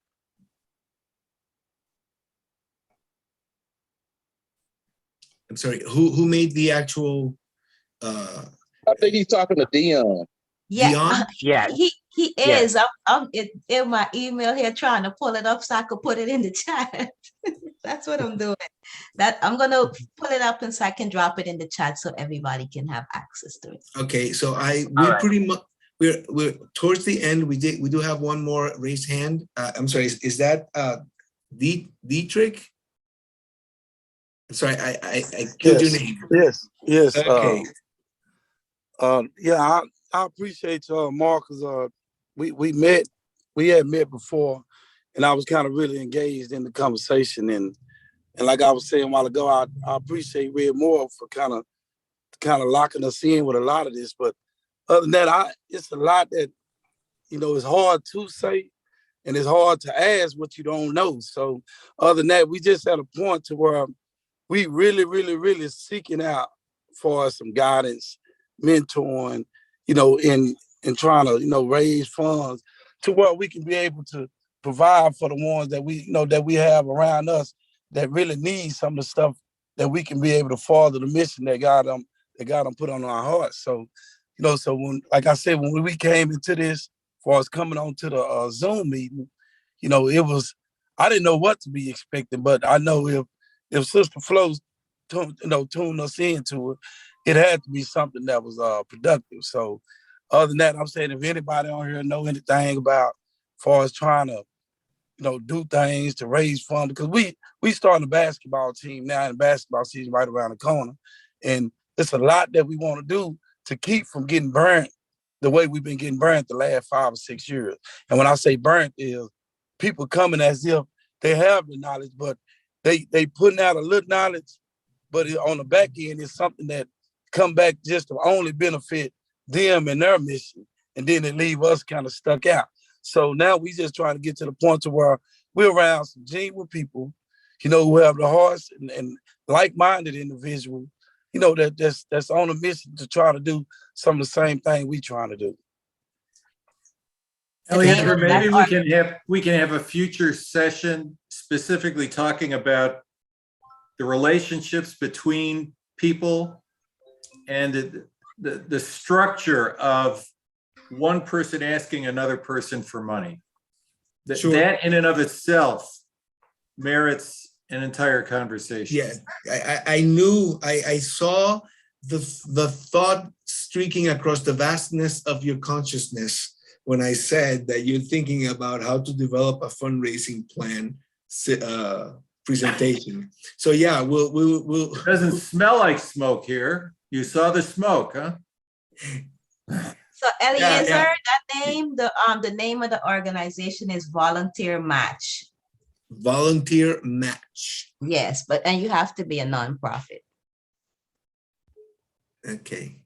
I'm sorry, who made the actual I think he's talking to Dion. Yeah, Dion? he is. I'm in my email here trying to pull it up so I could put it in the chat. That's what I'm doing. I'm gonna pull it up and so I can drop it in the chat so everybody can have access to it. Okay, so pretty much we're towards the end. We do have one more raised hand. I'm sorry, is that Dietrich? I'm sorry, I killed your name. Yes. Okay. Yeah, I appreciate Marcus. We had met before, and I was kind of really engaged in the conversation. And like I was saying a while ago, I appreciate Red Moore for kind of locking us in with a lot of this. But other than that, it's a lot that, you know, it's hard to say, and it's hard to ask what you don't know. So other than that, we just at a point to where we really seeking out for some guidance, mentoring, you know, in trying to, you know, raise funds to where we can be able to provide for the ones that we have around us that really need some of the stuff that we can be able to further the mission that God put on our hearts. So, you know, so when, like I said, when we came into this, as far as coming on to the Zoom meeting, you know, I didn't know what to be expecting, but I know if Sister Flo tuned us into it, it had to be something that was productive. So other than that, I'm saying if anybody on here know anything about as far as trying to, you know, do things to raise funds, because we starting a basketball team now, and basketball season right around the corner. And it's a lot that we want to do to keep from getting burnt the way we've been getting burnt the last 5 or 6 years. And when I say burnt, is people coming as if they have the knowledge, but they putting out a little knowledge, but on the back end is something that come back just to only benefit them and their mission, and then it leave us kind of stuck out. So now we just trying to get to the point to where we're around some genuine people, you know, who have the hearts and like-minded individuals, you know, that's on a mission to try to do some of the same thing we trying to do. Alejandra, maybe we can have a future session specifically talking about the relationships between people and the structure of one person asking another person for money. That in and of itself merits an entire conversation. Yeah, I saw the thought streaking across the vastness of your consciousness when I said that you're thinking about how to develop a fundraising plan presentation. So yeah, we'll. It doesn't smell like smoke here. You saw the smoke, huh? So Eliezer, yeah. the name of the organization is Volunteer Match. Volunteer Match. Yes, and you have to be a nonprofit. Okay.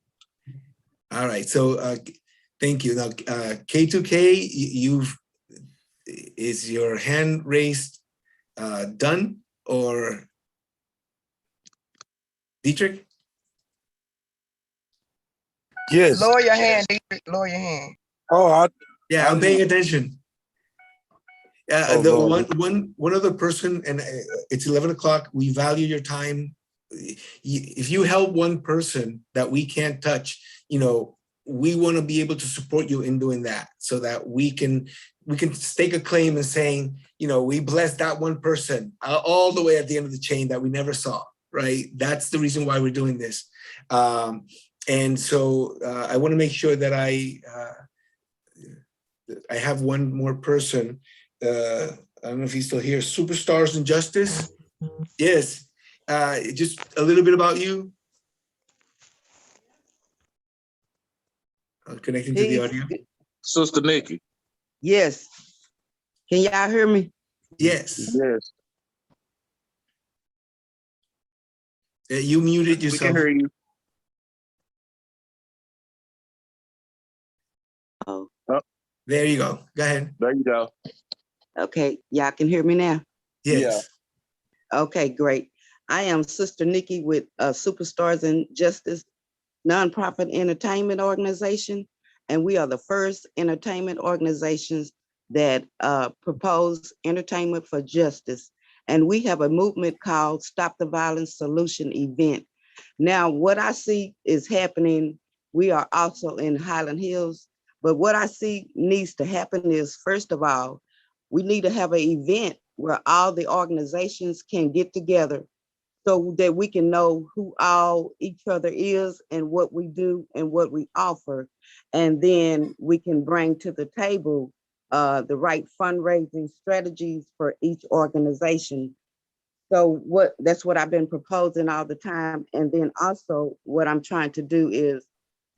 All right. So thank you. Now, K2K, is your hand raised done, or Dietrich? Yes. Lower your hand, Dietrich. Lower your hand. Oh, Yeah, I'm paying attention. Oh, The Lord. one other person, and it's 11 o'clock. We value your time. If you help one person that we can't touch, we want to be able to support you in doing that, so that we can stake a claim and saying, we blessed that one person all the way at the end of the chain that we never saw. Right? That's the reason why we're doing this. And so I want to make sure that I have one more person. I don't know if he's still here. Superstars in Justice. Yes. Just a little bit about you. Connecting to the audio. Sister Nikki. Yes. Can y'all hear me? Yes. Yes. You muted yourself. We can hear you. Oh. There you go. Go ahead. There you go. Okay. Y'all can hear me now? Yes. Yeah. Okay, great. I am Sister Nikki with Superstars in Justice nonprofit entertainment organization. And we are the first entertainment organizations that propose entertainment for justice. And we have a movement called Stop the Violence Solution Event. Now, what I see is happening, we are also in Highland Hills, but what I see needs to happen is, first of all, we need to have an event where all the organizations can get together so that we can know who all each other is and what we do and what we offer. And then we can bring to the table the right fundraising strategies for each organization. So that's what I've been proposing all the time. And then also what I'm trying to do is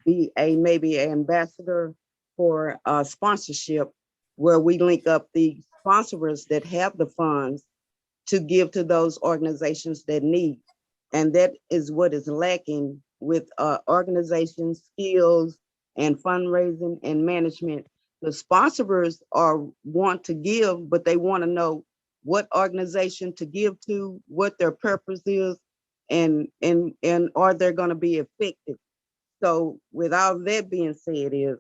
be maybe an ambassador for sponsorship, where we link up the sponsors that have the funds to give to those organizations that need. And that is what is lacking with organization skills and fundraising and management. The sponsors want to give, but they want to know what organization to give to, what their purpose is, and are they going to be effective? So with all that being said, is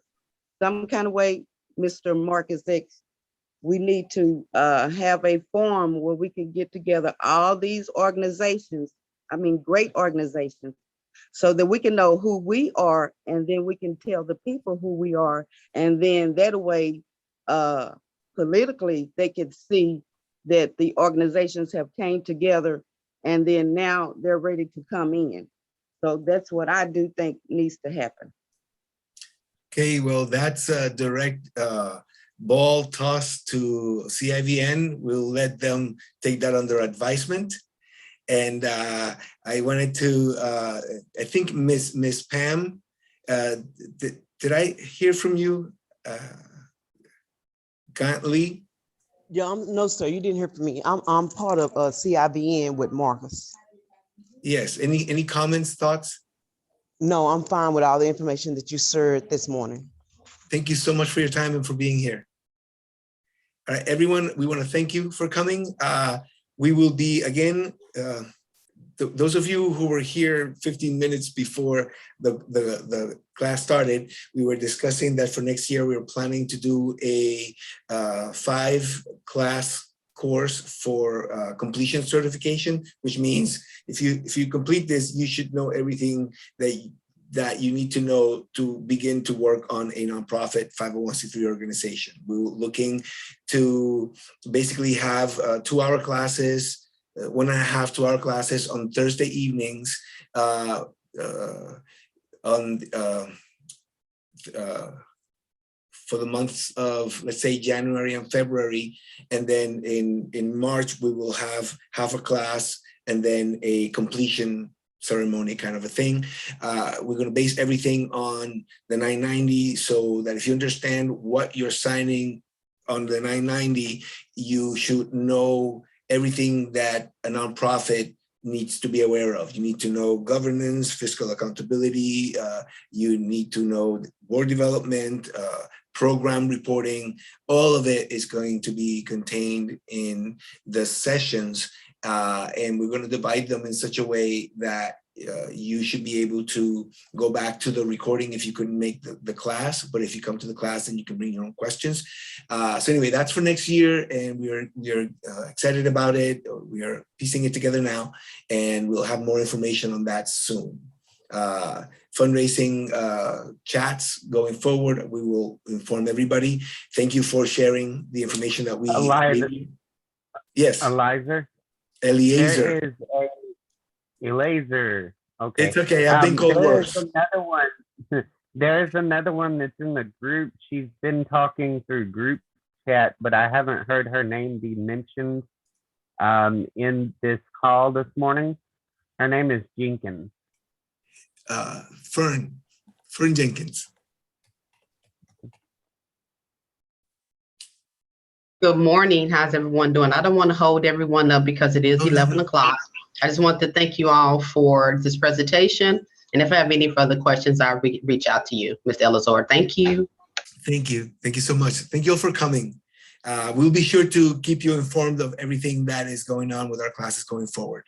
some kind of way, Mr. Marcus X, we need to have a forum where we can get together all these organizations, great organizations, so that we can know who we are, and then we can tell the people who we are. And then that way, politically, they could see that the organizations have came together, and then now they're ready to come in. So that's what I do think needs to happen. Okay, well, that's a direct ball toss to CIVN. We'll let them take that under advisement. And I wanted to, I think Miss Pam, did I hear from you? Lee? Yeah, no, sir, you didn't hear from me. I'm part of CIVN with Marcus. Yes, any comments, thoughts? No, I'm fine with all the information that you shared this morning. Thank you so much for your time and for being here. All right, everyone, we want to thank you for coming. We will be again, those of you who were here 15 minutes before the class started, we were discussing that for next year, we were planning to do a 5-class course for completion certification, which means if you complete this, you should know everything that you need to know to begin to work on a nonprofit 501c3 organization. We're looking to basically have 2-hour classes, 1.5 2-hour classes on Thursday evenings for the months of, let's say, January and February. And then in March, we will have half a class and then a completion ceremony kind of a thing. We're going to base everything on the 990 so that if you understand what you're signing on the 990, you should know everything that a nonprofit needs to be aware of. You need to know governance, fiscal accountability, you need to know board development, program reporting. All of it is going to be contained in the sessions, and we're going to divide them in such a way that you should be able to go back to the recording if you couldn't make the class, but if you come to the class, then you can bring your own questions. So anyway, that's for next year, and we're excited about it. We are piecing it together now, and we'll have more information on that soon. Fundraising chats going forward, we will inform everybody. Thank you for sharing the information that we Eliza. Yes. Eliezer. Eliezer. There is a Eliezer. Okay. It's okay. I've been called There's worse. another one. There's another one that's in the group. She's been talking through group chat, but I haven't heard her name be mentioned in this call this morning. Her name is Jenkins. Fern Jenkins. Good morning. How's everyone doing? I don't want to hold everyone up because it is 11 o'clock. I just want to thank you all for this presentation. And if I have any further questions, I'll reach out to you, Ms. Elizor. Thank you. Thank you. Thank you so much. Thank you all for coming. We'll be sure to keep you informed of everything that is going on with our classes going forward.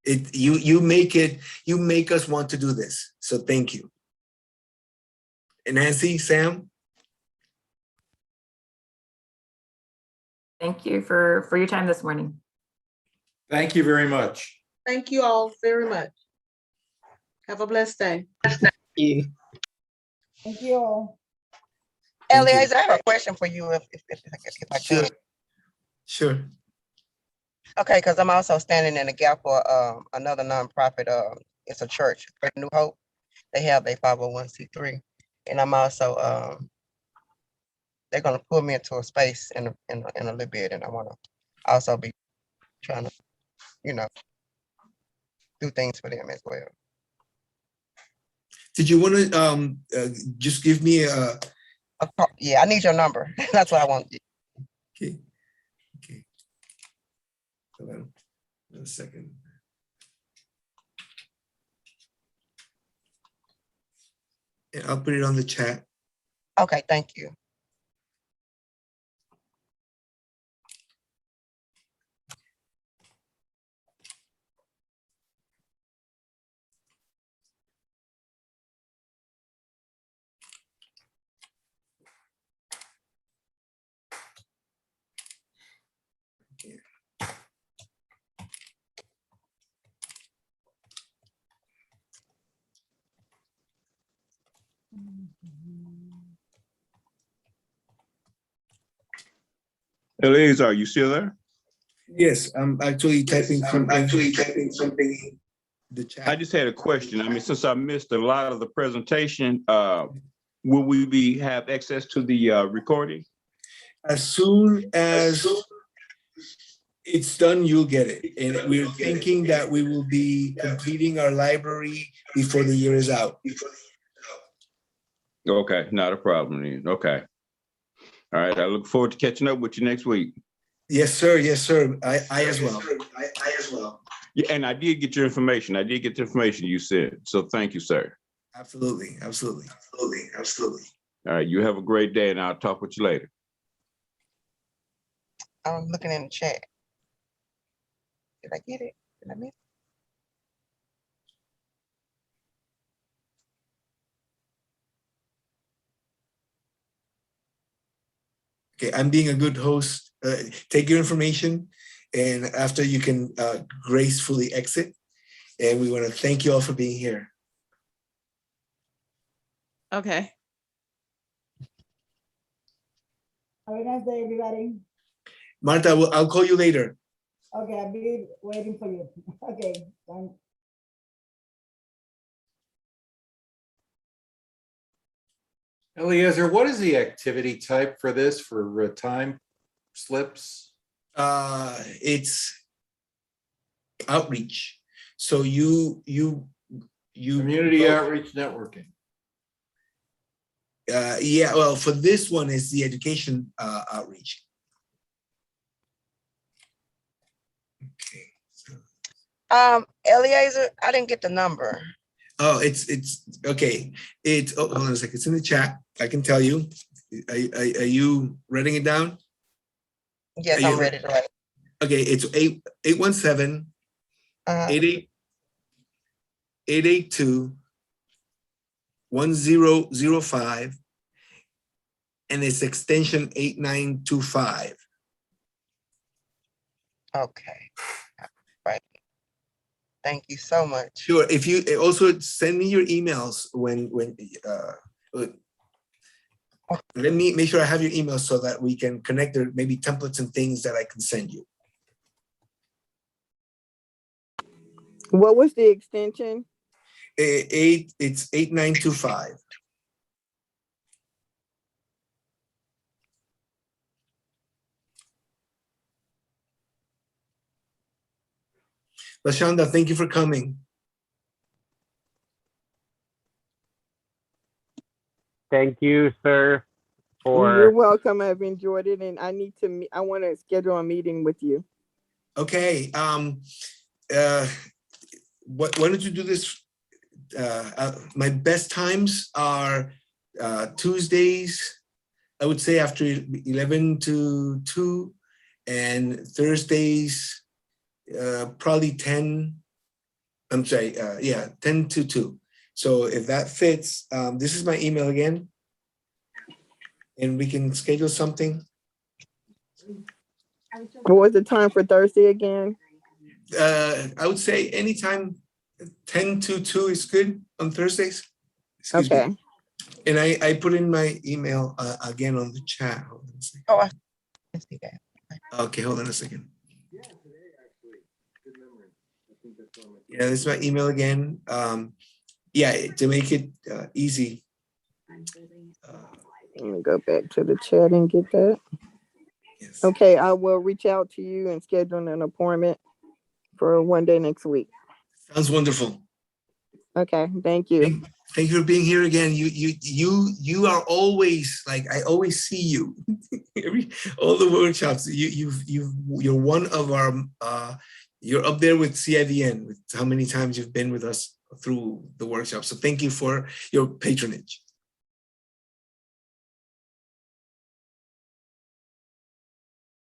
You make us want to do this. So thank you. And Nancy, Sam? Thank you for your time this morning. Thank you very much. Thank you all very much. Have a blessed day. Thank you. Thank you all. Eliezer, I have a question for you if I Sure. could. Sure. Okay, because I'm also standing in the gap for another nonprofit. It's a church, Great New Hope. They have a 501c3, and I'm also they're gonna pull me into a space in a little bit, and I want to also be trying to, do things for them as well. Did you want to just give me a? Yeah, I need your number. That's what I want. Okay. Okay. Hold on a second. Yeah, I'll put it on the chat. Okay, thank you. Eliezer, are you still there? Yes, I'm actually typing something in the chat. I just had a question. I mean, since I missed a lot of the presentation, will we have access to the recording? As soon as it's done, you'll get it. And we're thinking that we will be completing our library before the year is out. Okay, not a problem then. Okay. All right, I look forward to catching up with you next week. Yes, sir. Yes, sir. I as well. I as well. Yeah, and I did get your information. I did get the information you said. So thank you, sir. Absolutely. Absolutely. Absolutely. Absolutely. All right, you have a great day, and I'll talk with you later. I'm looking in the chat. Did I get it? Did I miss it? Okay, I'm being a good host. Take your information, and after you can gracefully exit. And we want to thank you all for being here. Okay. Have a nice day, everybody. Marta, I'll call you later. Okay, I'll be waiting for you. Okay, thanks. Eliezer, what is the activity type for this, for time slips? It's outreach. So you Community outreach networking. Yeah, well, for this one is the education outreach. Okay. Eliezer, I didn't get the number. Oh, it's okay. It's hold on a second. It's in the chat. I can tell you. Are you writing it down? Yes, Are I'm you- ready to write. Okay, it's 817 882 1005, and it's extension 8925. Okay. Right. Thank you so much. Sure. If you also send me your emails when let me make sure I have your email so that we can connect. There maybe templates and things that I can send you. What was the extension? It's 8925. Lashonda, thank you for coming. Thank you, sir, You're for welcome. I've enjoyed it, and I need to. I want to schedule a meeting with you. Okay. Why don't you do this? My best times are Tuesdays, I would say after 11 to 2, and Thursdays, probably 10. I'm sorry, yeah, 10 to 2. So if that fits, this is my email again, and we can schedule something. What was the time for Thursday again? I would say anytime 10 to 2 is good on Thursdays. Excuse Okay. me. And I put in my email again on the chat. Hold on a second. Oh, I see that. Okay, hold on a second. Yeah, this is my email again. Yeah, to make it easy. Let me go back to the chat and get that. Yes. Okay, I will reach out to you and schedule an appointment for one day next week. Sounds wonderful. Okay, thank you. Thank you for being here again. You are always, like, I always see you. All the workshops. You're one of our. You're up there with CIVN with how many times you've been with us through the workshop. So thank you for your patronage.